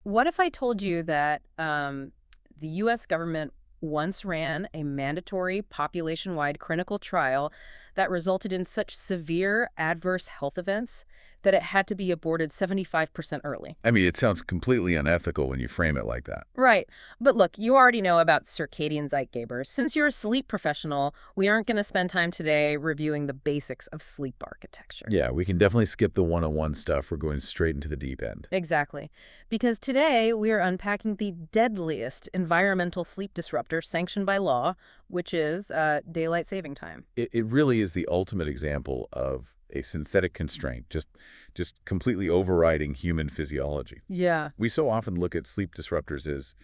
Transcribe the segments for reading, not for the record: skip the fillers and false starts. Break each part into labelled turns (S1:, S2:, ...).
S1: What if I told you that the U.S. government once ran a mandatory population-wide clinical trial that resulted in such severe adverse health events that it had to be aborted 75% early?
S2: I mean, it sounds completely unethical when you frame it like that.
S1: Right. But look, you already know about circadian Zeitgeber. Since you're a sleep professional, we aren't going to spend time today reviewing the basics of sleep architecture.
S2: Yeah, we can definitely skip the one-on-one stuff. We're going straight into the deep end.
S1: Exactly. Because today we are unpacking the deadliest environmental sleep disruptor sanctioned by law, which is daylight saving time.
S2: It really is the ultimate example of a synthetic constraint, just completely overriding human physiology.
S1: Yeah.
S2: We so often look at sleep disruptors as,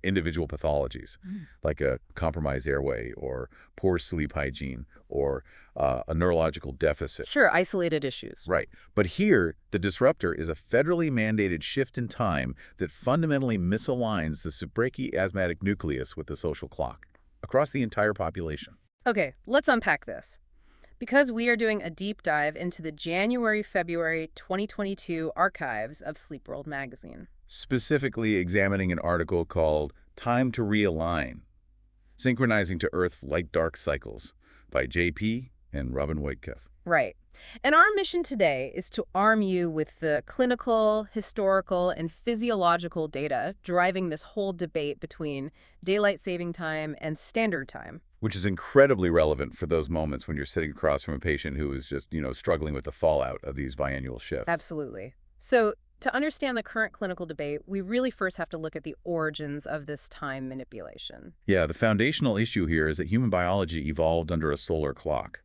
S2: individual pathologies, like a compromised airway or poor sleep hygiene or a neurological deficit.
S1: Sure, isolated issues.
S2: Right. But here, the disruptor is a federally mandated shift in time that fundamentally misaligns the suprachiasmatic nucleus with the social clock across the entire population.
S1: Okay, let's unpack this. Because we are doing a deep dive into the January-February 2022 archives of SleepWorld Magazine.
S2: Specifically examining an article called Time to Realign, Synchronizing to Earth Light-Dark Cycles by Jay Pea and Robyn Woidtke.
S1: Right. And our mission today is to arm you with the clinical, historical, and physiological data driving this whole debate between daylight saving time and standard time.
S2: Which is incredibly relevant for those moments when you're sitting across from a patient who is just, struggling with the fallout of these biannual shifts.
S1: Absolutely. So to understand the current clinical debate, we really first have to look at the origins of this time manipulation.
S2: Yeah, the foundational issue here is that human biology evolved under a solar clock.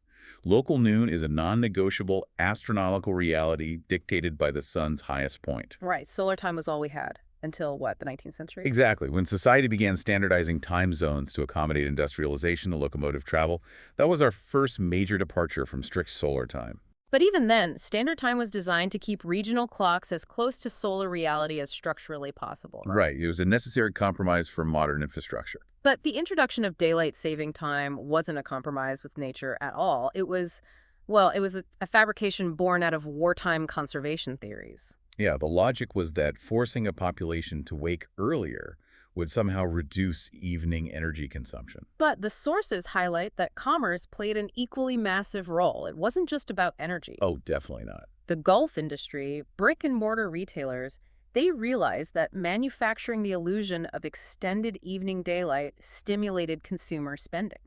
S2: Local noon is a non-negotiable astronomical reality dictated by the sun's highest point.
S1: Right. Solar time was all we had. Until, what, the 19th century?
S2: Exactly. When society began standardizing time zones to accommodate industrialization and locomotive travel, that was our first major departure from strict solar time.
S1: But even then, standard time was designed to keep regional clocks as close to solar reality as structurally possible.
S2: Right. It was a necessary compromise for modern infrastructure.
S1: But the introduction of daylight saving time wasn't a compromise with nature at all. It was a fabrication born out of wartime conservation theories.
S2: Yeah, the logic was that forcing a population to wake earlier would somehow reduce evening energy consumption.
S1: But the sources highlight that commerce played an equally massive role. It wasn't just about energy.
S2: Oh, definitely not.
S1: The Gulf industry, brick-and-mortar retailers, they realized that manufacturing the illusion of extended evening daylight stimulated consumer spending.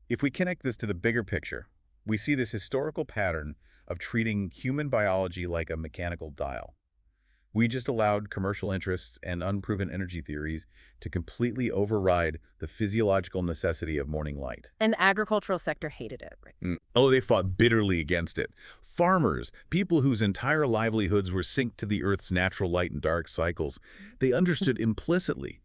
S2: If we connect this to the bigger picture, we see this historical pattern of treating human biology like a mechanical dial. We just allowed commercial interests and unproven energy theories to completely override the physiological necessity of morning light.
S1: And the agricultural sector hated it. Right?
S2: Oh, they fought bitterly against it. Farmers, people whose entire livelihoods were synced to the Earth's natural light and dark cycles, they understood implicitly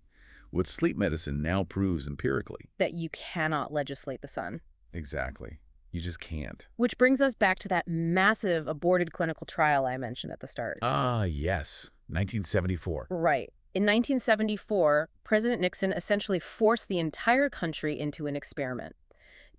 S2: what sleep medicine now proves empirically.
S1: That you cannot legislate the sun.
S2: Exactly. You just can't.
S1: Which brings us back to that massive aborted clinical trial I mentioned at the start.
S2: Ah, yes. 1974.
S1: Right. In 1974, President Nixon essentially forced the entire country into an experiment.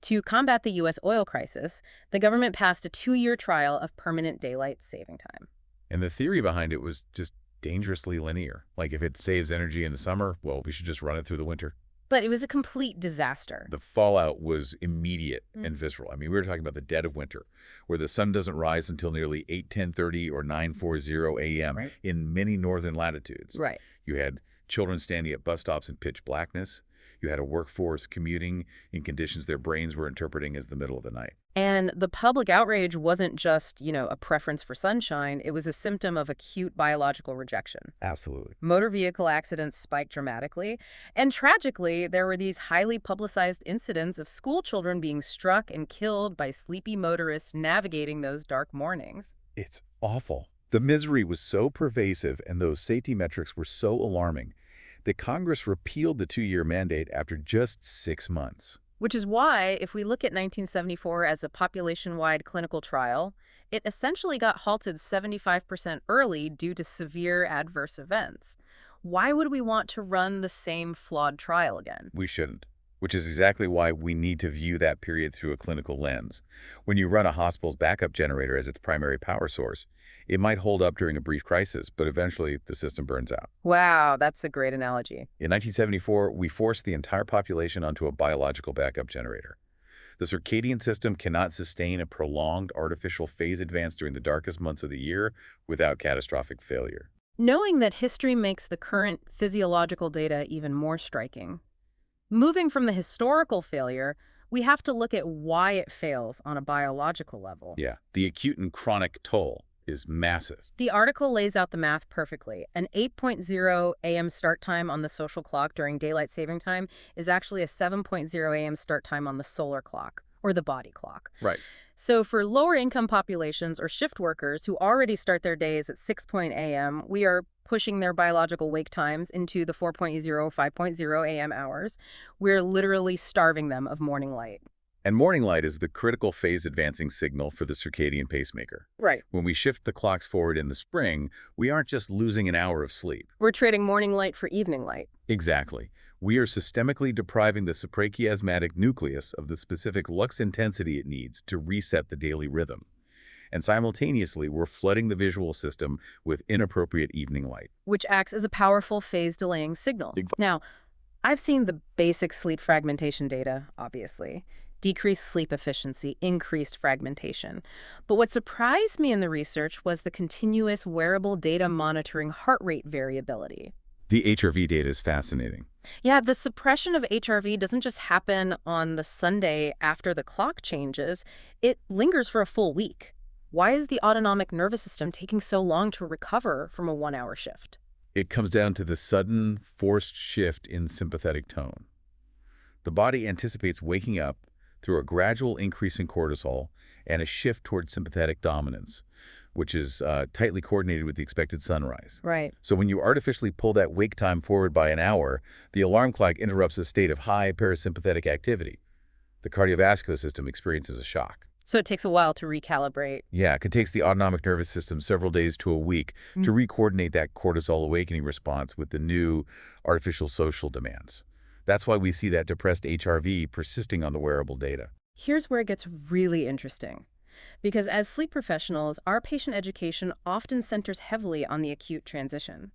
S1: To combat the U.S. oil crisis, the government passed a 2-year trial of permanent daylight saving time.
S2: And the theory behind it was just dangerously linear. Like if it saves energy in the summer, well, we should just run it through the winter.
S1: But it was a complete disaster.
S2: The fallout was immediate and visceral. I mean, we were talking about the dead of winter, where the sun doesn't rise until nearly 8:10:30 or 9:40 a.m. in many northern latitudes.
S1: Right.
S2: You had children standing at bus stops in pitch blackness. You had a workforce commuting in conditions their brains were interpreting as the middle of the night.
S1: And the public outrage wasn't just, a preference for sunshine. It was a symptom of acute biological rejection.
S2: Absolutely.
S1: Motor vehicle accidents spiked dramatically. And tragically, there were these highly publicized incidents of school children being struck and killed by sleepy motorists navigating those dark mornings.
S2: It's awful. The misery was so pervasive and those safety metrics were so alarming that Congress repealed the 2-year mandate after just 6 months.
S1: Which is why, if we look at 1974 as a population-wide clinical trial, it essentially got halted 75% early due to severe adverse events. Why would we want to run the same flawed trial again?
S2: We shouldn't. which is exactly why we need to view that period through a clinical lens. When you run a hospital's backup generator as its primary power source, it might hold up during a brief crisis, but eventually the system burns out.
S1: Wow, that's a great analogy.
S2: In 1974, we forced the entire population onto a biological backup generator. The circadian system cannot sustain a prolonged artificial phase advance during the darkest months of the year without catastrophic failure.
S1: Knowing that history makes the current physiological data even more striking. Moving from the historical failure, we have to look at why it fails on a biological level.
S2: Yeah, the acute and chronic toll is massive.
S1: The article lays out the math perfectly. An 8:00 a.m. start time on the social clock during daylight saving time is actually a 7:00 a.m. start time on the solar clock, or the body clock.
S2: Right.
S1: So for lower income populations or shift workers who already start their days at 6:00 a.m., we are pushing their biological wake times into the 4:00, 5:00 a.m. hours. We're literally starving them of morning light.
S2: And morning light is the critical phase advancing signal for the circadian pacemaker.
S1: Right.
S2: When we shift the clocks forward in the spring, we aren't just losing an hour of sleep.
S1: We're trading morning light for evening light.
S2: Exactly. We are systemically depriving the suprachiasmatic nucleus of the specific lux intensity it needs to reset the daily rhythm. And simultaneously, we're flooding the visual system with inappropriate evening light.
S1: Which acts as a powerful phase delaying signal. Now, I've seen the basic sleep fragmentation data, obviously. Decreased sleep efficiency, increased fragmentation. But what surprised me in the research was the continuous wearable data monitoring heart rate variability.
S2: The HRV data is fascinating.
S1: Yeah, the suppression of HRV doesn't just happen on the Sunday after the clock changes. It lingers for a full week. Why is the autonomic nervous system taking so long to recover from a 1-hour shift?
S2: It comes down to the sudden, forced shift in sympathetic tone. The body anticipates waking up through a gradual increase in cortisol and a shift toward sympathetic dominance, which is tightly coordinated with the expected sunrise.
S1: Right.
S2: So when you artificially pull that wake time forward by an hour, the alarm clock interrupts a state of high parasympathetic activity. The cardiovascular system experiences a shock.
S1: So it takes a while to recalibrate.
S2: Yeah, it takes the autonomic nervous system several days to a week to re-coordinate that cortisol awakening response with the new artificial social demands. That's why we see that depressed HRV persisting on the wearable data.
S1: Here's where it gets really interesting. Because as sleep professionals, our patient education often centers heavily on the acute transition.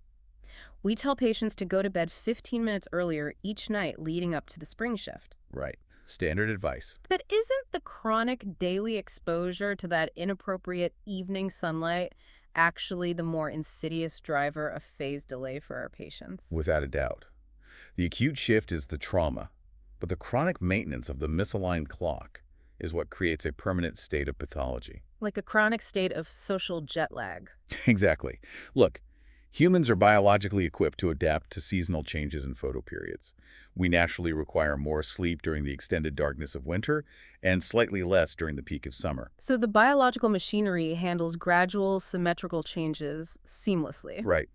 S1: We tell patients to go to bed 15 minutes earlier each night leading up to the spring shift.
S2: Right. Standard advice.
S1: But isn't the chronic daily exposure to that inappropriate evening sunlight actually the more insidious driver of phase delay for our patients?
S2: Without a doubt. The acute shift is the trauma, but the chronic maintenance of the misaligned clock is what creates a permanent state of pathology.
S1: Like a chronic state of social jet lag.
S2: Exactly. Look, humans are biologically equipped to adapt to seasonal changes in photoperiods. We naturally require more sleep during the extended darkness of winter and slightly less during the peak of summer.
S1: So the biological machinery handles gradual, symmetrical changes seamlessly.
S2: Right.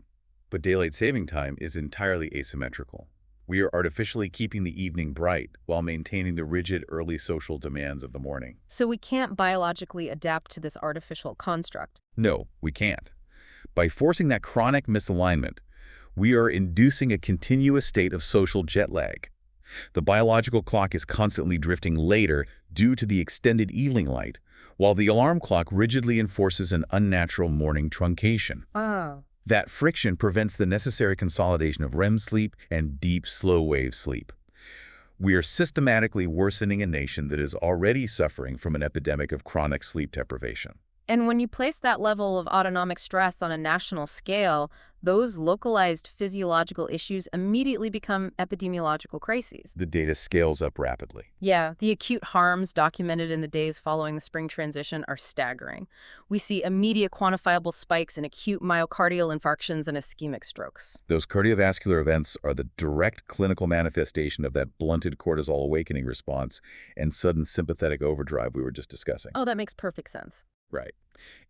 S2: But daylight saving time is entirely asymmetrical. We are artificially keeping the evening bright while maintaining the rigid early social demands of the morning.
S1: So we can't biologically adapt to this artificial construct.
S2: No, we can't. By forcing that chronic misalignment, we are inducing a continuous state of social jet lag. The biological clock is constantly drifting later due to the extended evening light, while the alarm clock rigidly enforces an unnatural morning truncation.
S1: Oh.
S2: That friction prevents the necessary consolidation of REM sleep and deep, slow-wave sleep. We are systematically worsening a nation that is already suffering from an epidemic of chronic sleep deprivation.
S1: And when you place that level of autonomic stress on a national scale, those localized physiological issues immediately become epidemiological crises.
S2: The data scales up rapidly.
S1: Yeah, the acute harms documented in the days following the spring transition are staggering. We see immediate quantifiable spikes in acute myocardial infarctions and ischemic strokes.
S2: Those cardiovascular events are the direct clinical manifestation of that blunted cortisol awakening response and sudden sympathetic overdrive we were just discussing.
S1: Oh, that makes perfect sense.
S2: Right.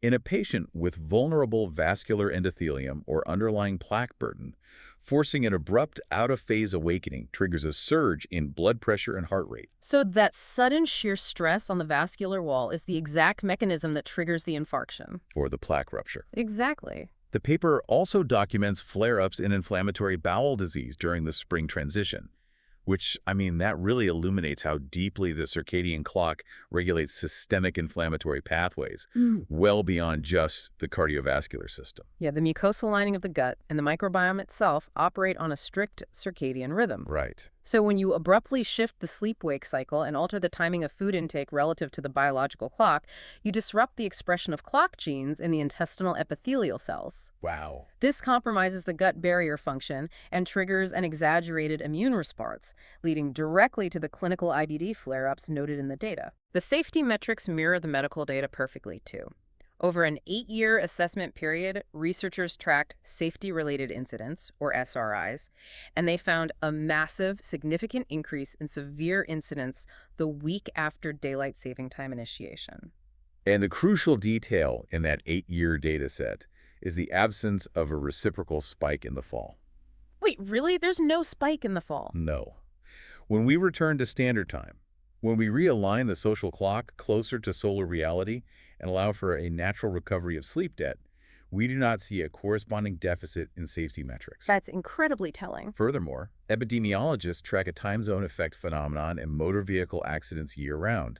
S2: In a patient with vulnerable vascular endothelium or underlying plaque burden, forcing an abrupt out-of-phase awakening triggers a surge in blood pressure and heart rate.
S1: So that sudden shear stress on the vascular wall is the exact mechanism that triggers the infarction.
S2: Or the plaque rupture.
S1: Exactly.
S2: The paper also documents flare-ups in inflammatory bowel disease during the spring transition, which, I mean, that really illuminates how deeply the circadian clock regulates systemic inflammatory pathways, well beyond just the cardiovascular system.
S1: Yeah, the mucosal lining of the gut and the microbiome itself operate on a strict circadian rhythm.
S2: Right.
S1: So when you abruptly shift the sleep-wake cycle and alter the timing of food intake relative to the biological clock, you disrupt the expression of clock genes in the intestinal epithelial cells.
S2: Wow.
S1: This compromises the gut barrier function and triggers an exaggerated immune response, leading directly to the clinical IBD flare-ups noted in the data. The safety metrics mirror the medical data perfectly, too. Over an 8-year assessment period, researchers tracked safety-related incidents, or SRIs, and they found a massive, significant increase in severe incidents the week after daylight saving time initiation.
S2: And the crucial detail in that 8-year data set is the absence of a reciprocal spike in the fall.
S1: Wait, really? There's no spike in the fall?
S2: No. When we return to standard time, when we realign the social clock closer to solar reality and allow for a natural recovery of sleep debt, we do not see a corresponding deficit in safety metrics.
S1: That's incredibly telling.
S2: Furthermore, epidemiologists track a time zone effect phenomenon in motor vehicle accidents year-round.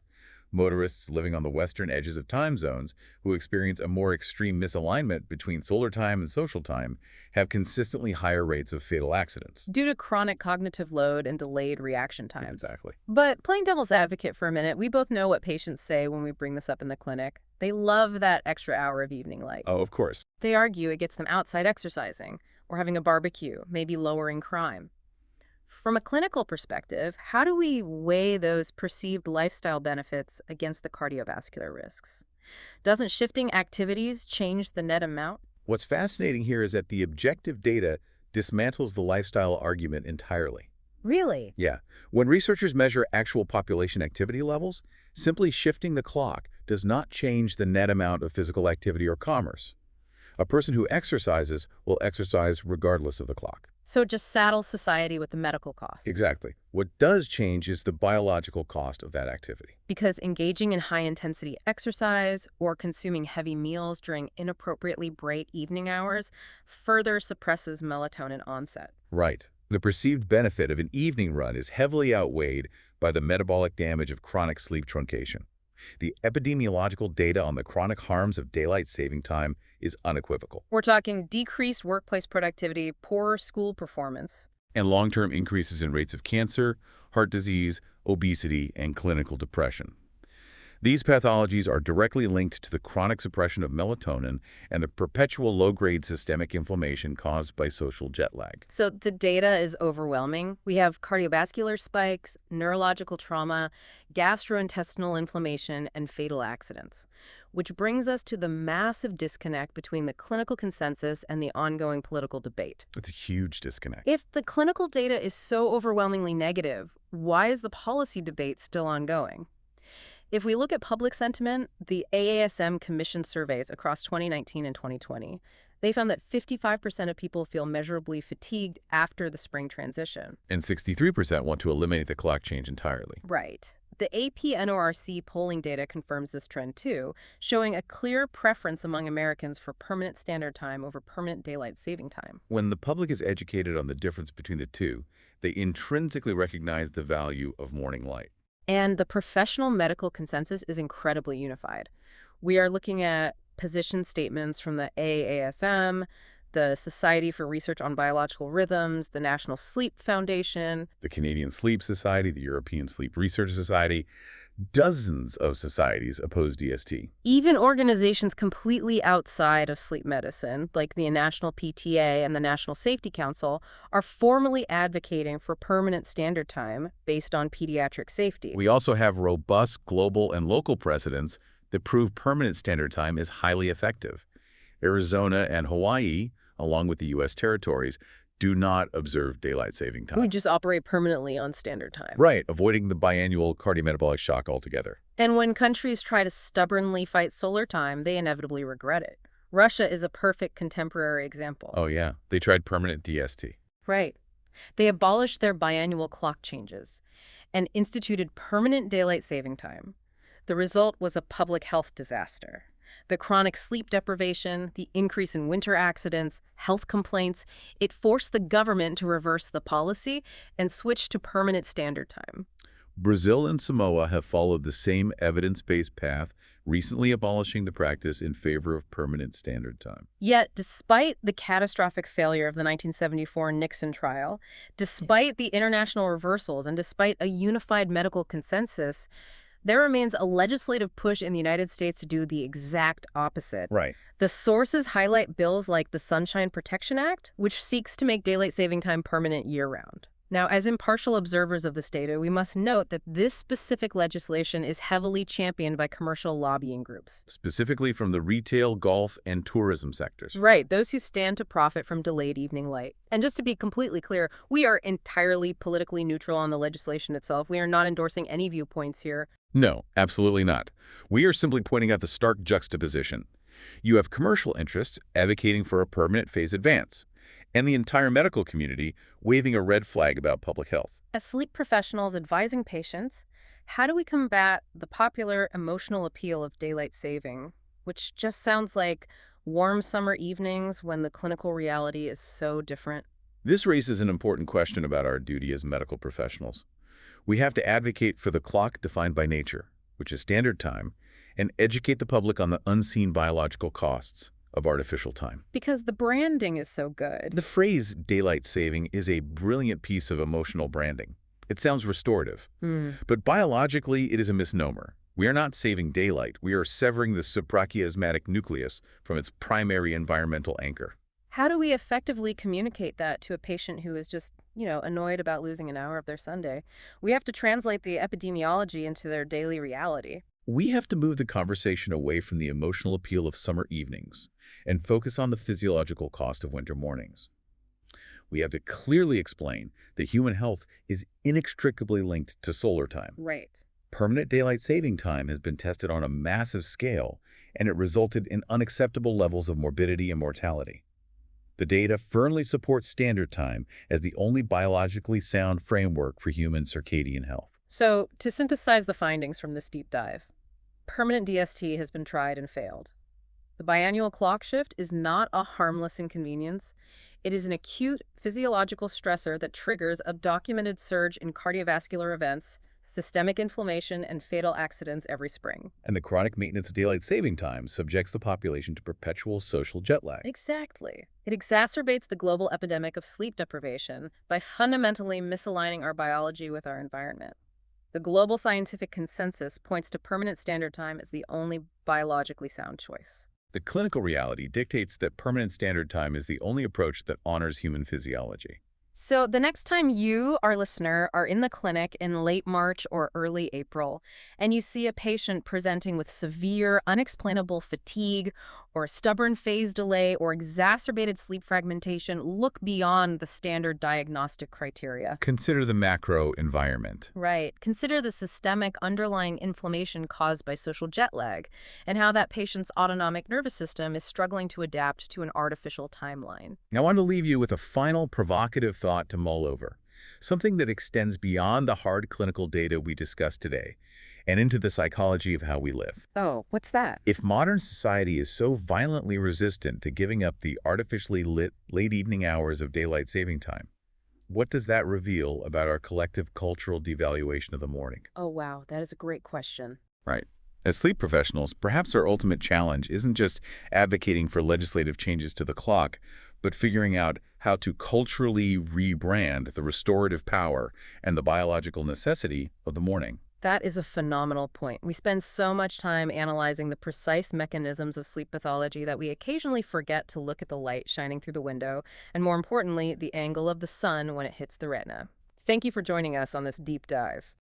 S2: Motorists living on the western edges of time zones who experience a more extreme misalignment between solar time and social time have consistently higher rates of fatal accidents.
S1: Due to chronic cognitive load and delayed reaction times.
S2: Exactly.
S1: But playing devil's advocate for a minute, we both know what patients say when we bring this up in the clinic. They love that extra hour of evening light.
S2: Oh, of course.
S1: They argue it gets them outside exercising or having a barbecue, maybe lowering crime. From a clinical perspective, how do we weigh those perceived lifestyle benefits against the cardiovascular risks? Doesn't shifting activities change the net amount?
S2: What's fascinating here is that the objective data dismantles the lifestyle argument entirely.
S1: Really?
S2: Yeah. When researchers measure actual population activity levels, simply shifting the clock does not change the net amount of physical activity or commerce. A person who exercises will exercise regardless of the clock.
S1: So it just saddles society with the medical costs.
S2: Exactly. What does change is the biological cost of that activity.
S1: Because engaging in high-intensity exercise or consuming heavy meals during inappropriately bright evening hours further suppresses melatonin onset.
S2: Right. The perceived benefit of an evening run is heavily outweighed by the metabolic damage of chronic sleep truncation. The epidemiological data on the chronic harms of daylight saving time is unequivocal.
S1: We're talking decreased workplace productivity, poorer school performance,
S2: and long-term increases in rates of cancer, heart disease, obesity, and clinical depression. These pathologies are directly linked to the chronic suppression of melatonin and the perpetual low-grade systemic inflammation caused by social jet lag.
S1: So the data is overwhelming. We have cardiovascular spikes, neurological trauma, gastrointestinal inflammation, and fatal accidents, which brings us to the massive disconnect between the clinical consensus and the ongoing political debate.
S2: It's a huge disconnect.
S1: If the clinical data is so overwhelmingly negative, why is the policy debate still ongoing? If we look at public sentiment, the AASM commissioned surveys across 2019 and 2020, they found that 55% of people feel measurably fatigued after the spring transition.
S2: And 63% want to eliminate the clock change entirely.
S1: Right. The AP-NORC polling data confirms this trend too, showing a clear preference among Americans for permanent standard time over permanent daylight saving time.
S2: When the public is educated on the difference between the two, they intrinsically recognize the value of morning light.
S1: And the professional medical consensus is incredibly unified. We are looking at position statements from the AASM, the Society for Research on Biological Rhythms, the National Sleep Foundation,
S2: the Canadian Sleep Society, the European Sleep Research Society. Dozens of societies oppose DST.
S1: Even organizations completely outside of sleep medicine, like the National PTA and the National Safety Council, are formally advocating for permanent standard time based on pediatric safety.
S2: We also have robust global and local precedents that prove permanent standard time is highly effective. Arizona and Hawaii, along with the U.S. territories, do not observe daylight saving time.
S1: We just operate permanently on standard time.
S2: Right, avoiding the biannual cardiometabolic shock altogether.
S1: And when countries try to stubbornly fight solar time, they inevitably regret it. Russia is a perfect contemporary example.
S2: Oh yeah, they tried permanent DST.
S1: Right. They abolished their biannual clock changes and instituted permanent daylight saving time. The result was a public health disaster. The chronic sleep deprivation, the increase in winter accidents, health complaints, it forced the government to reverse the policy and switch to permanent standard time.
S2: Brazil and Samoa have followed the same evidence-based path, recently abolishing the practice in favor of permanent standard time.
S1: Yet, despite the catastrophic failure of the 1974 Nixon trial, despite the international reversals, and despite a unified medical consensus, there remains a legislative push in the United States to do the exact opposite.
S2: Right.
S1: The sources highlight bills like the Sunshine Protection Act, which seeks to make daylight saving time permanent year-round. Now, as impartial observers of this data, we must note that this specific legislation is heavily championed by commercial lobbying groups.
S2: Specifically from the retail, golf, and tourism sectors.
S1: Right, those who stand to profit from delayed evening light. And just to be completely clear, we are entirely politically neutral on the legislation itself. We are not endorsing any viewpoints here.
S2: No, absolutely not. We are simply pointing out the stark juxtaposition. You have commercial interests advocating for a permanent phase advance, and the entire medical community waving a red flag about public health.
S1: As sleep professionals advising patients, how do we combat the popular emotional appeal of daylight saving, which just sounds like warm summer evenings when the clinical reality is so different?
S2: This raises an important question about our duty as medical professionals. We have to advocate for the clock defined by nature, which is standard time, and educate the public on the unseen biological costs of artificial time.
S1: Because the branding is so good.
S2: The phrase daylight saving is a brilliant piece of emotional branding. It sounds restorative, but biologically it is a misnomer. We are not saving daylight. We are severing the suprachiasmatic nucleus from its primary environmental anchor.
S1: How do we effectively communicate that to a patient who is just, annoyed about losing an hour of their Sunday? We have to translate the epidemiology into their daily reality.
S2: We have to move the conversation away from the emotional appeal of summer evenings and focus on the physiological cost of winter mornings. We have to clearly explain that human health is inextricably linked to solar time.
S1: Right.
S2: Permanent daylight saving time has been tested on a massive scale, and it resulted in unacceptable levels of morbidity and mortality. The data firmly supports standard time as the only biologically sound framework for human circadian health.
S1: So, to synthesize the findings from this deep dive, permanent DST has been tried and failed. The biannual clock shift is not a harmless inconvenience. It is an acute physiological stressor that triggers a documented surge in cardiovascular events, systemic inflammation, and fatal accidents every spring.
S2: And the chronic maintenance of daylight saving time subjects the population to perpetual social jet lag.
S1: Exactly. It exacerbates the global epidemic of sleep deprivation by fundamentally misaligning our biology with our environment. The global scientific consensus points to permanent standard time as the only biologically sound choice.
S2: The clinical reality dictates that permanent standard time is the only approach that honors human physiology.
S1: So the next time you, our listener, are in the clinic in late March or early April, and you see a patient presenting with severe, unexplainable fatigue, or stubborn phase delay, or exacerbated sleep fragmentation, look beyond the standard diagnostic criteria.
S2: Consider the macro environment.
S1: Right. Consider the systemic underlying inflammation caused by social jet lag, and how that patient's autonomic nervous system is struggling to adapt to an artificial timeline.
S2: Now, I want to leave you with a final provocative thought to mull over, something that extends beyond the hard clinical data we discussed today and into the psychology of how we live.
S1: Oh, what's that?
S2: If modern society is so violently resistant to giving up the artificially lit late evening hours of daylight saving time, what does that reveal about our collective cultural devaluation of the morning?
S1: Oh, wow. That is a great question.
S2: Right. As sleep professionals, perhaps our ultimate challenge isn't just advocating for legislative changes to the clock, but figuring out how to culturally rebrand the restorative power and the biological necessity of the morning.
S1: That is a phenomenal point. We spend so much time analyzing the precise mechanisms of sleep pathology that we occasionally forget to look at the light shining through the window, and more importantly, the angle of the sun when it hits the retina. Thank you for joining us on this deep dive.